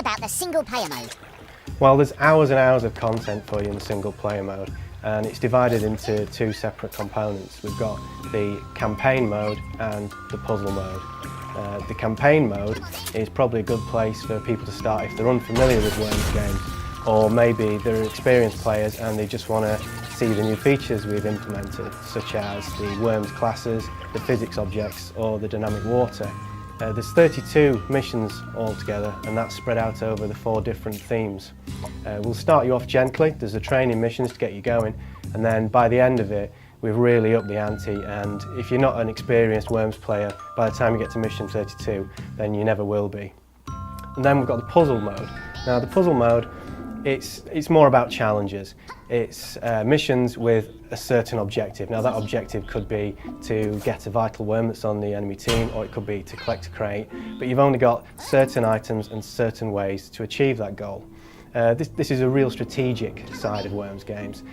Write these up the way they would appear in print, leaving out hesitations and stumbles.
about the single player mode. Well, there's hours and hours of content for you in the single player mode, and it's divided into two separate components. We've got the campaign mode and the puzzle mode. The campaign mode is probably a good place for people to start if they're unfamiliar with Worms games, or maybe they're experienced players and they just want to see the new features we've implemented, such as the Worms classes, the physics objects, or the dynamic water. There's 32 missions altogether, and that's spread out over the 4 different themes. We'll start you off gently. There's the training missions to get you going, and then by the end of it, we've really upped the ante, and if you're not an experienced Worms player, by the time you get to mission 32, then you never will be. And then we've got the puzzle mode. Now the puzzle mode, it's more about challenges. It's missions with a certain objective. Now that objective could be to get a vital worm that's on the enemy team, or it could be to collect a crate, but you've only got certain items and certain ways to achieve that goal. This is a real strategic side of Worms games.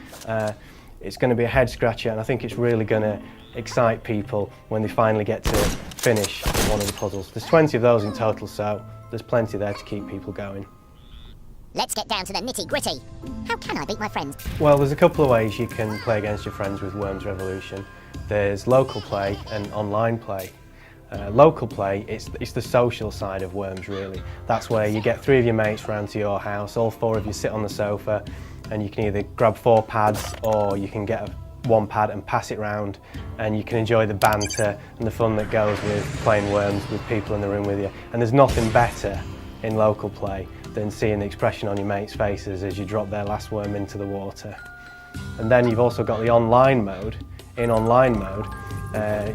It's going to be a head scratcher, and I think it's really going to excite people when they finally get to finish one of the puzzles. There's 20 of those in total, so there's plenty there to keep people going. Let's get down to the nitty-gritty. How can I beat my friends? Well, there's a couple of ways you can play against your friends with Worms Revolution. There's local play and online play. Local play, it's the social side of Worms really. That's where you get 3 of your mates round to your house, all 4 of you sit on the sofa, and you can either grab 4 pads or you can get 1 pad and pass it round, and you can enjoy the banter and the fun that goes with playing Worms with people in the room with you. And there's nothing better in local play than seeing the expression on your mates' faces as you drop their last worm into the water. And then you've also got the online mode. In online mode,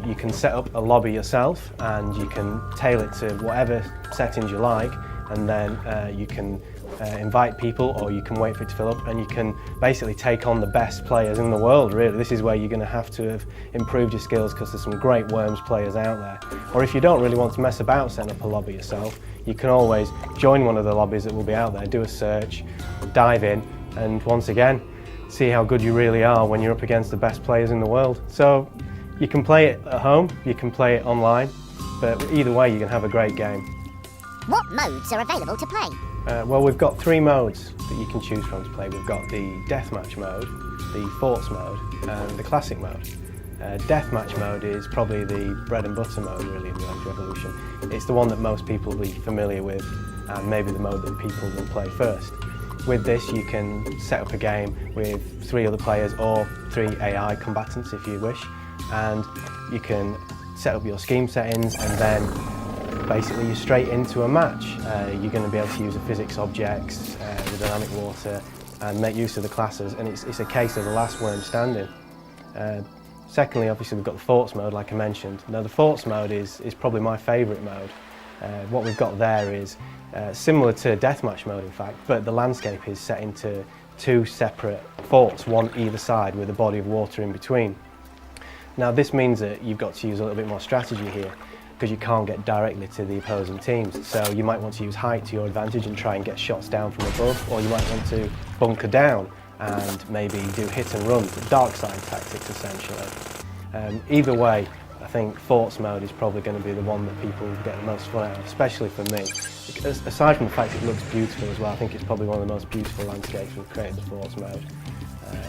you can set up a lobby yourself and you can tailor it to whatever settings you like, and then you can invite people, or you can wait for it to fill up, and you can basically take on the best players in the world really. This is where you're going to have improved your skills, because there's some great Worms players out there. Or if you don't really want to mess about setting up a lobby yourself, you can always join one of the lobbies that will be out there, do a search, dive in, and once again see how good you really are when you're up against the best players in the world. So you can play it at home, you can play it online, but either way you can have a great game. What modes are available to play? Well, we've got 3 modes that you can choose from to play. We've got the Deathmatch mode, the Forts mode, and the Classic mode. Deathmatch mode is probably the bread and butter mode really in Worms Revolution. It's the one that most people will be familiar with, and maybe the mode that people will play first. With this you can set up a game with 3 other players, or 3 AI combatants if you wish, and you can set up your scheme settings, and then basically you're straight into a match. You're going to be able to use the physics objects, the dynamic water, and make use of the classes, and it's a case of the last worm standing. Secondly, obviously we've got the Forts mode, like I mentioned. Now the Forts mode is probably my favourite mode. What we've got there is similar to Deathmatch mode in fact, but the landscape is set into 2 separate forts, one either side, with a body of water in between. Now this means that you've got to use a little bit more strategy here, because you can't get directly to the opposing teams. So you might want to use height to your advantage and try and get shots down from above, or you might want to bunker down and maybe do hit and run, dark side tactics essentially. Either way, I think Forts mode is probably going to be the one that people get the most fun out of, especially for me. Because aside from the fact it looks beautiful as well, I think it's probably one of the most beautiful landscapes we've created, the Forts mode.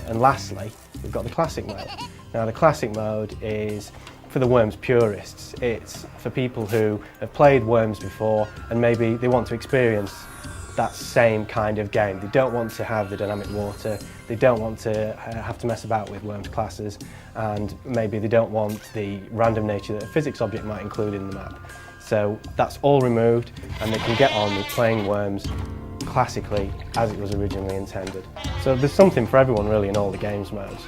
And lastly, we've got the Classic mode. Now the Classic mode is for the Worms purists. It's for people who have played Worms before and maybe they want to experience that same kind of game. They don't want to have the dynamic water, they don't want to have to mess about with Worms classes, and maybe they don't want the random nature that a physics object might include in the map. So that's all removed, and they can get on with playing Worms classically as it was originally intended. So there's something for everyone really in all the games modes.